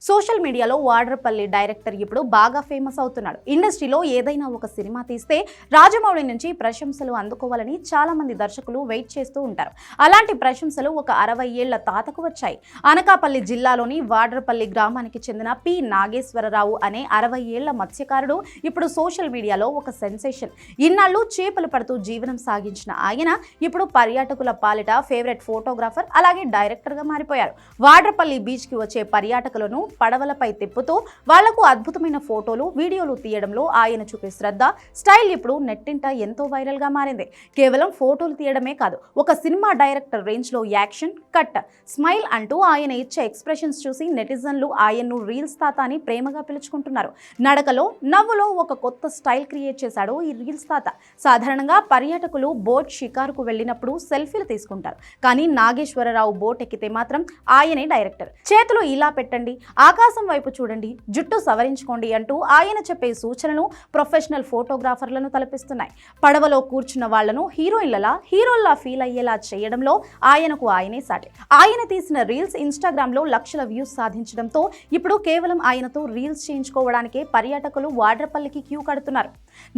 Social మీడియాలో వాడ్రపల్లి director ఇప్పుడు బాగా ఫేమస్ అవుతున్నాడు. ఇండస్ట్రీలో ఏదైనా ఒక సినిమా తీస్తే రాజమౌళి నుంచి ప్రశంసలు అందుకోవాలని చాలా మంది దర్శకులు వెయిట్ చేస్తూ ఉంటారు. అలాంటి ప్రశంసలు ఒక 60 ఏళ్ల తాతకు వచ్చాయి. అనకాపల్లి జిల్లాలోని వాడ్రపల్లి గ్రామానికి చెందిన పి నాగేశ్వరరావు అనే 60 ఏళ్ల మత్స్యకారుడు ఇప్పుడు సోషల్ మీడియాలో ఒక సెన్సేషన్. ఇన్నాళ్ళు చేపలు పడుతూ జీవనం సాగించిన ఆయన ఇప్పుడు పర్యాటకుల పాలిట ఫేవరెట్ ఫోటోగ్రాఫర్ అలాగే డైరెక్టర్ గా మారిపోయారు. వాడ్రపల్లి బీచ్ కి వచ్చే పర్యాటకులను పడవలపై తిప్పుతూ వాళ్లకు అద్భుతమైన ఫోటోలు వీడియోలు తీయడంలో ఆయన చూపే శ్రద్ధ స్టైల్ ఇప్పుడు నెట్టింట ఎంతో వైరల్ గా మారింది. కేవలం ఫోటోలు తీయడమే కాదు, ఒక సినిమా డైరెక్టర్ రేంజ్ లో యాక్షన్, కట్, స్మైల్ అంటూ ఆయన ఇచ్చే ఎక్స్ప్రెషన్స్ చూసి నెటిజన్లు ఆయన్ను రీల్స్ తాత అని ప్రేమగా పిలుచుకుంటున్నారు. నడకలో నవ్వులో ఒక కొత్త స్టైల్ క్రియేట్ చేశాడు ఈ రీల్స్ తాత. సాధారణంగా పర్యాటకులు బోట్ షికారుకు వెళ్ళినప్పుడు సెల్ఫీలు తీసుకుంటారు, కానీ నాగేశ్వరరావు బోట్ ఎక్కితే మాత్రం ఆయనే డైరెక్టర్. చేతులు ఇలా పెట్టండి, ఆకాశం వైపు చూడండి, జుట్టు సవరించుకోండి అంటూ ఆయన చెప్పే సూచనలు ప్రొఫెషనల్ ఫోటోగ్రాఫర్లను తలపిస్తున్నాయి. పడవలో కూర్చున్న వాళ్లను హీరోల్లా ఫీల్ అయ్యేలా చేయడంలో ఆయనే సాటి. ఆయన తీసిన రీల్స్ ఇన్స్టాగ్రామ్ లో లక్షల వ్యూస్ సాధించడంతో ఇప్పుడు కేవలం ఆయనతో రీల్స్ చేయించుకోవడానికే పర్యాటకులు వాడ్రపల్లికి క్యూ కడుతున్నారు.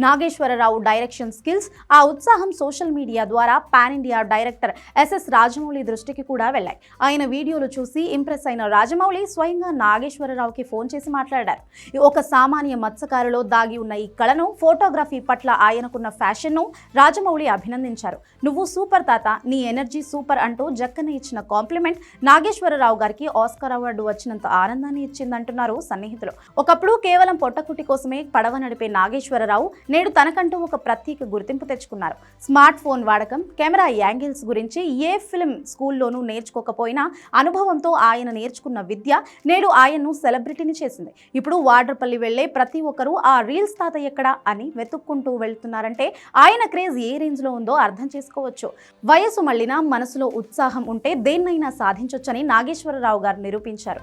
నాగేశ్వరరావు డైరెక్షన్ స్కిల్స్, ఆ ఉత్సాహం సోషల్ మీడియా ద్వారా pan India director S S Rajamouli దృష్టికి కూడా వెళ్ళాయి. ఆయన వీడియోలు చూసి ఇంప్రెస్ అయిన రాజమౌళి స్వయంగా నాగేశ్వరరావుకి ఫోన్ చేసి మాట్లాడారు. ఒక సామాన్య మత్స్యకారులో దాగి ఉన్న ఈ కళను, ఫోటోగ్రఫీ పట్ల ఆయనకున్న ఫ్యాషన్ను రాజమౌళి అభినందించారు. నువ్వు సూపర్ తాత, నీ ఎనర్జీ సూపర్ అంటూ జక్కన ఇచ్చిన కాంప్లిమెంట్ నాగేశ్వరరావు గారికి ఆస్కార్ అవార్డు వచ్చినంత ఆనందాన్ని ఇచ్చిందంటున్నారు సన్నిహితులు. ఒకప్పుడు కేవలం పొట్టకుటి కోసమే పడవ నడిపే నాగేశ్వరరావు నేడు తనకంటూ ఒక ప్రత్యేక గుర్తింపు తెచ్చుకున్నారు. స్మార్ట్ ఫోన్ వాడకం, కెమెరా యాంగిల్స్ గురించి ఏ ఫిల్మ్ స్కూల్లోనూ నేర్చుకోకపోయినా అనుభవంతో ఆయన నేర్చుకున్న విద్య నేడు ఆయన్ను సెలబ్రిటీని చేసింది. ఇప్పుడు వాడ్రపల్లి వెళ్లే ప్రతి ఒక్కరూ ఆ రీల్స్ తాత ఎక్కడా అని వెతుక్కుంటూ వెళ్తున్నారంటే ఆయన క్రేజ్ ఏ రేంజ్ లో ఉందో అర్థం చేసుకోవచ్చు. వయసు మళ్ళినా మనసులో ఉత్సాహం ఉంటే దేన్నైనా సాధించొచ్చని నాగేశ్వరరావు గారు నిరూపించారు.